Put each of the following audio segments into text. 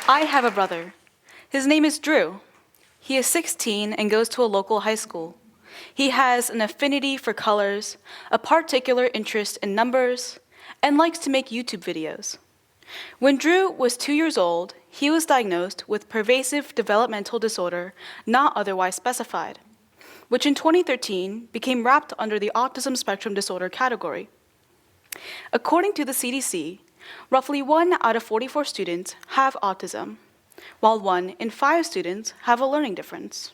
I have a brother. His name is Drew. He is 16 and goes to a local high school. He has an affinity for colors, a particular interest in numbers, and likes to make YouTube videos. When Drew was 2 years old, he was diagnosed with pervasive developmental disorder not otherwise specified, which in 2013 became wrapped under the autism spectrum disorder category. According to the CDC, roughly 1 out of 44 students have autism, while 1 in 5 students have a learning difference.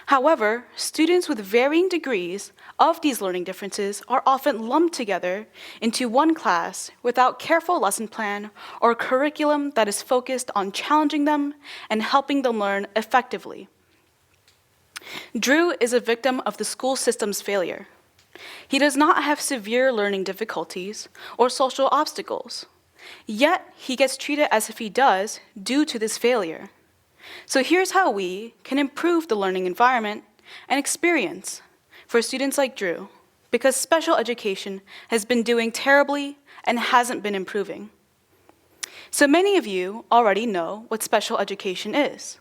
However, students with varying degrees of these learning differences are often lumped together into one class without careful lesson plan or curriculum that is focused on challenging them and helping them learn effectively. Drew is a victim of the school system's failure. He does not have severe learning difficulties or social obstacles, yet he gets treated as if he does due to this failure. So here's how we can improve the learning environment and experience for students like Drew, because special education has been doing terribly and hasn't been improving. So many of you already know what special education is,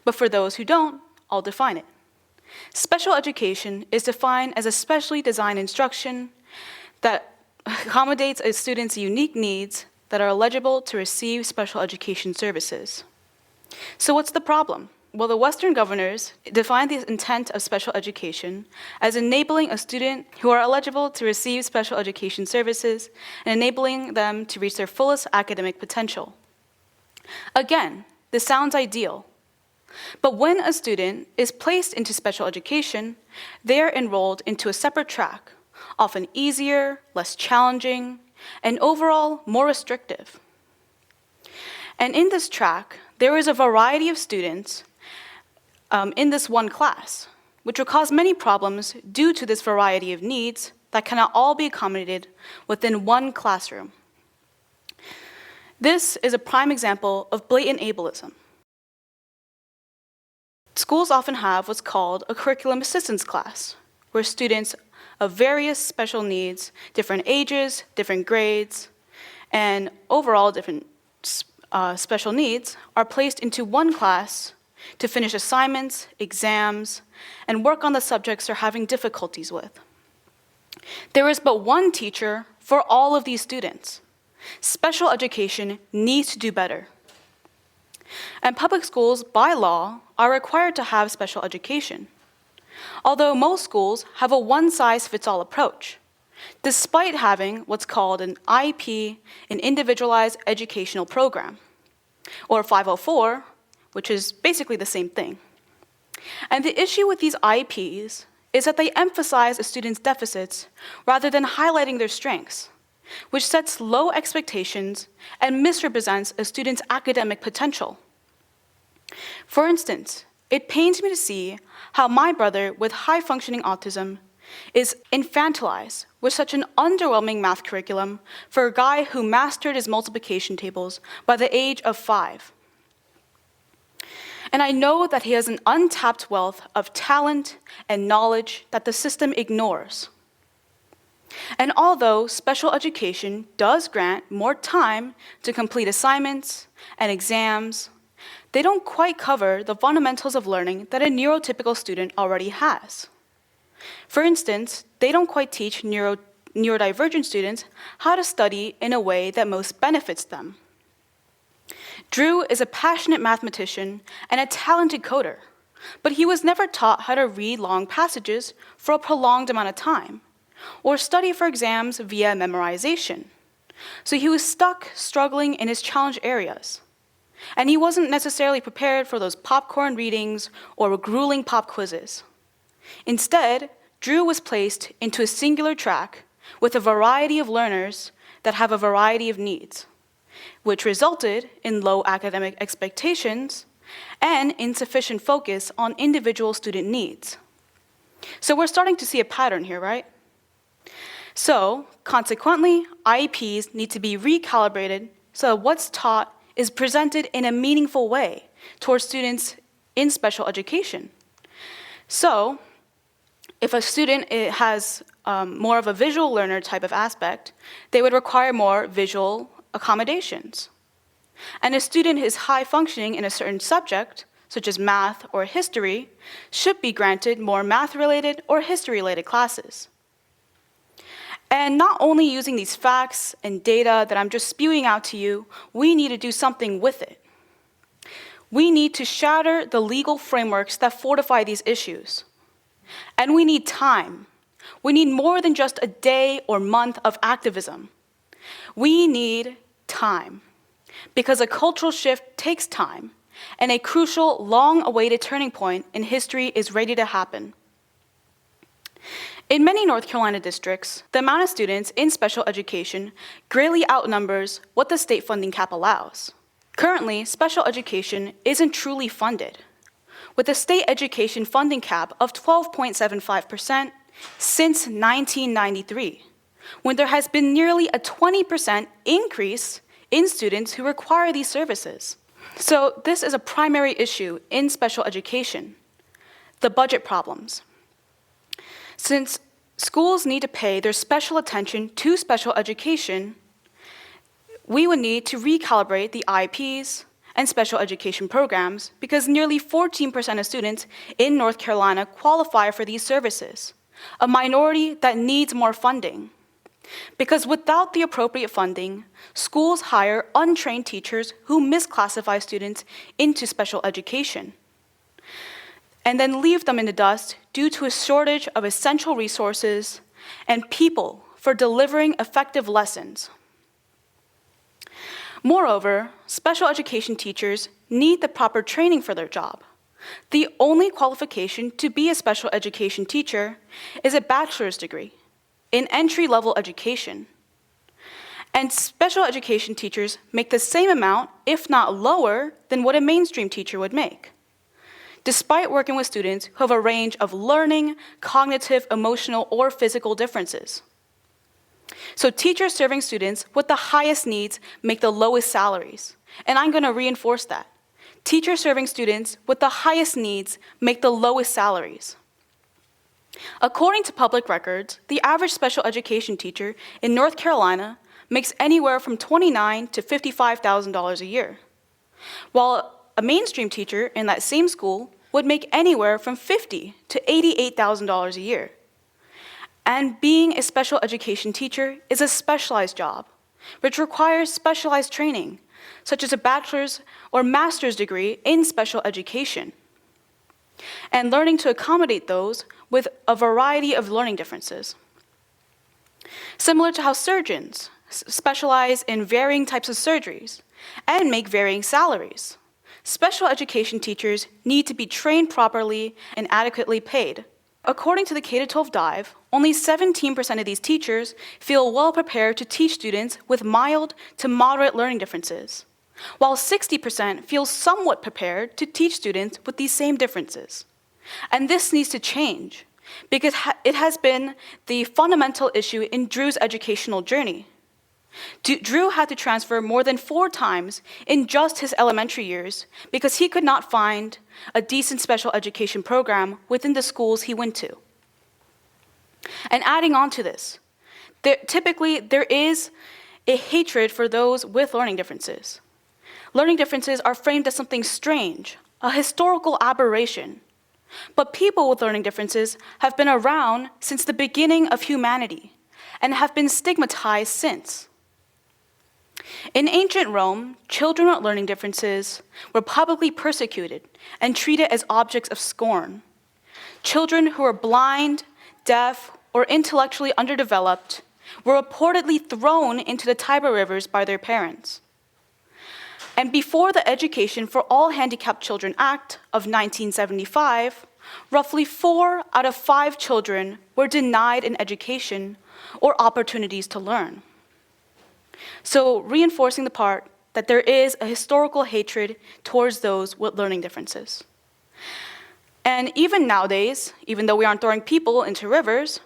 but for those who don't, I'll define it. Special education is defined as a specially designed instruction that accommodates a student's unique needs that are eligible to receive special education services. So what's the problem? Well, the Western governors define the intent of special education as enabling a student who are eligible to receive special education services and enabling them to reach their fullest academic potential. Again, this sounds ideal. But when a student is placed into special education, they are enrolled into a separate track, often easier, less challenging, and overall more restrictive. And in this track, there is a variety of students in this one class, which will cause many problems due to this variety of needs that cannot all be accommodated within one classroom. This is a prime example of blatant ableism. Schools often have what's called a curriculum assistance class, where students of various special needs, different ages, different grades, and overall different special needs are placed into one class to finish assignments, exams, and work on the subjects they're having difficulties with. There is but one teacher for all of these students. Special education needs to do better. And public schools, by law, are required to have special education, although most schools have a one-size-fits-all approach, despite having what's called an IEP, an Individualized Educational Program, or 504, which is basically the same thing. And the issue with these IEPs is that they emphasize a student's deficits rather than highlighting their strengths, which sets low expectations and misrepresents a student's academic potential. For instance, it pains me to see how my brother with high-functioning autism is infantilized with such an underwhelming math curriculum for a guy who mastered his multiplication tables by the age of 5. And I know that he has an untapped wealth of talent and knowledge that the system ignores. And although special education does grant more time to complete assignments and exams, they don't quite cover the fundamentals of learning that a neurotypical student already has. For instance, they don't quite teach neurodivergent students how to study in a way that most benefits them. Drew is a passionate mathematician and a talented coder, but he was never taught how to read long passages for a prolonged amount of time, or study for exams via memorization. So he was stuck struggling in his challenge areas. And he wasn't necessarily prepared for those popcorn readings or grueling pop quizzes. Instead, Drew was placed into a singular track with a variety of learners that have a variety of needs, which resulted in low academic expectations and insufficient focus on individual student needs. So we're starting to see a pattern here, right? So, consequently, IEPs need to be recalibrated so that what's taught is presented in a meaningful way towards students in special education. So, if a student has more of a visual learner type of aspect, they would require more visual accommodations. And a student who is high functioning in a certain subject, such as math or history, should be granted more math-related or history-related classes. And not only using these facts and data that I'm just spewing out to you, we need to do something with it. We need to shatter the legal frameworks that fortify these issues. And we need time. We need more than just a day or month of activism. We need time. Because a cultural shift takes time, and a crucial, long-awaited turning point in history is ready to happen. In many North Carolina districts, the amount of students in special education greatly outnumbers what the state funding cap allows. Currently, special education isn't truly funded, with a state education funding cap of 12.75% since 1993, when there has been nearly a 20% increase in students who require these services. So this is a primary issue in special education, the budget problems. Since schools need to pay their special attention to special education, we would need to recalibrate the IEPs and special education programs because nearly 14% of students in North Carolina qualify for these services, a minority that needs more funding. Because without the appropriate funding, schools hire untrained teachers who misclassify students into special education, and then leave them in the dust due to a shortage of essential resources and people for delivering effective lessons. Moreover, special education teachers need the proper training for their job. The only qualification to be a special education teacher is a bachelor's degree in entry-level education. And special education teachers make the same amount, if not lower, than what a mainstream teacher would make, despite working with students who have a range of learning, cognitive, emotional, or physical differences. So teachers serving students with the highest needs make the lowest salaries. And I'm going to reinforce that. Teachers serving students with the highest needs make the lowest salaries. According to public records, the average special education teacher in North Carolina makes anywhere from $29,000 to $55,000 a year, while a mainstream teacher in that same school would make anywhere from $50,000 to $88,000 a year. And being a special education teacher is a specialized job, which requires specialized training, such as a bachelor's or master's degree in special education, and learning to accommodate those with a variety of learning differences. Similar to how surgeons specialize in varying types of surgeries and make varying salaries, special education teachers need to be trained properly and adequately paid. According to the K-12 Dive, only 17% of these teachers feel well prepared to teach students with mild to moderate learning differences, while 60% feel somewhat prepared to teach students with these same differences. And this needs to change, because it has been the fundamental issue in Drew's educational journey. Drew had to transfer more than 4 times in just his elementary years because he could not find a decent special education program within the schools he went to. And adding on to this, typically there is a hatred for those with learning differences. Learning differences are framed as something strange, a historical aberration. But people with learning differences have been around since the beginning of humanity and have been stigmatized since. In ancient Rome, children with learning differences were publicly persecuted and treated as objects of scorn. Children who were blind, deaf, or intellectually underdeveloped were reportedly thrown into the Tiber rivers by their parents. And before the Education for All Handicapped Children Act of 1975, roughly 4 out of 5 children were denied an education or opportunities to learn. So reinforcing the part that there is a historical hatred towards those with learning differences. And even nowadays, even though we aren't throwing people into rivers,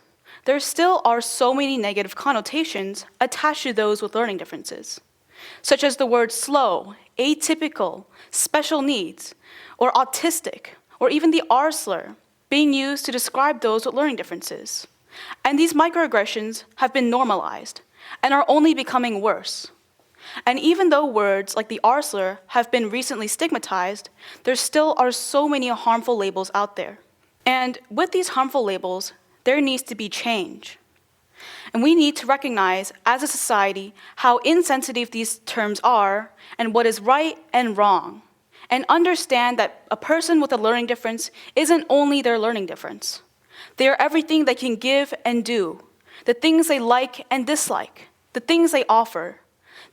there still are so many negative connotations attached to those with learning differences, such as the words slow, atypical, special needs, or autistic, or even the R slur being used to describe those with learning differences. And these microaggressions have been normalized and are only becoming worse. And even though words like the R slur have been recently stigmatized, there still are so many harmful labels out there. And with these harmful labels, there needs to be change. And we need to recognize as a society how insensitive these terms are and what is right and wrong, and understand that a person with a learning difference isn't only their learning difference. They are everything they can give and do, the things they like and dislike, the things they offer.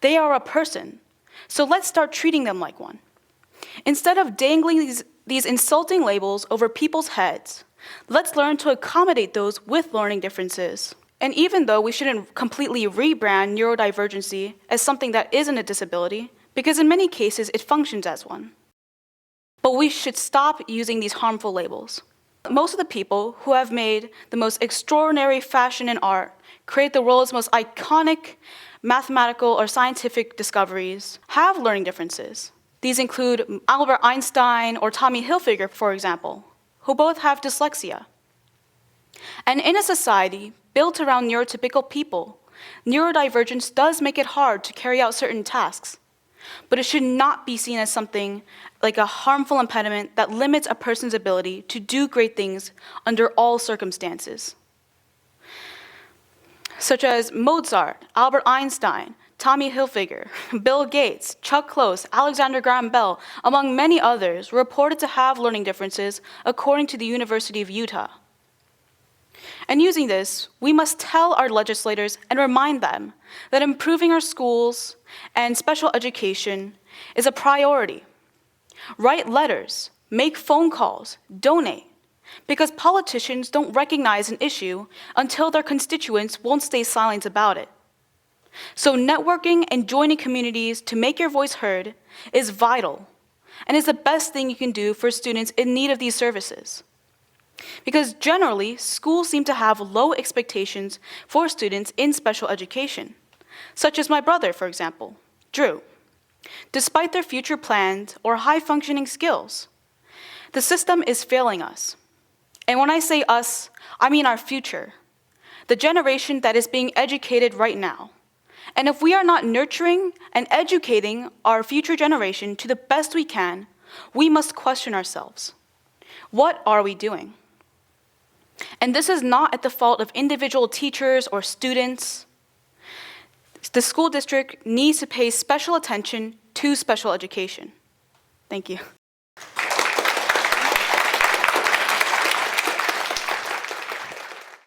They are a person, so let's start treating them like one. Instead of dangling these insulting labels over people's heads, let's learn to accommodate those with learning differences. And even though we shouldn't completely rebrand neurodivergency as something that isn't a disability, because in many cases it functions as one, but we should stop using these harmful labels. Most of the people who have made the most extraordinary fashion and art, create the world's most iconic mathematical or scientific discoveries, have learning differences. These include Albert Einstein or Tommy Hilfiger, for example, who both have dyslexia. And in a society built around neurotypical people, neurodivergence does make it hard to carry out certain tasks, but it should not be seen as something like a harmful impediment that limits a person's ability to do great things under all circumstances. Such as Mozart, Albert Einstein, Tommy Hilfiger, Bill Gates, Chuck Close, Alexander Graham Bell, among many others, were reported to have learning differences according to the University of Utah. And using this, we must tell our legislators and remind them that improving our schools and special education is a priority. Write letters, make phone calls, donate, because politicians don't recognize an issue until their constituents won't stay silent about it. So networking and joining communities to make your voice heard is vital and is the best thing you can do for students in need of these services. Because generally, schools seem to have low expectations for students in special education, such as my brother, for example, Drew. Despite their future plans or high-functioning skills, the system is failing us. And when I say us, I mean our future, the generation that is being educated right now. And if we are not nurturing and educating our future generation to the best we can, we must question ourselves. What are we doing? And this is not at the fault of individual teachers or students. The school district needs to pay special attention to special education. Thank you.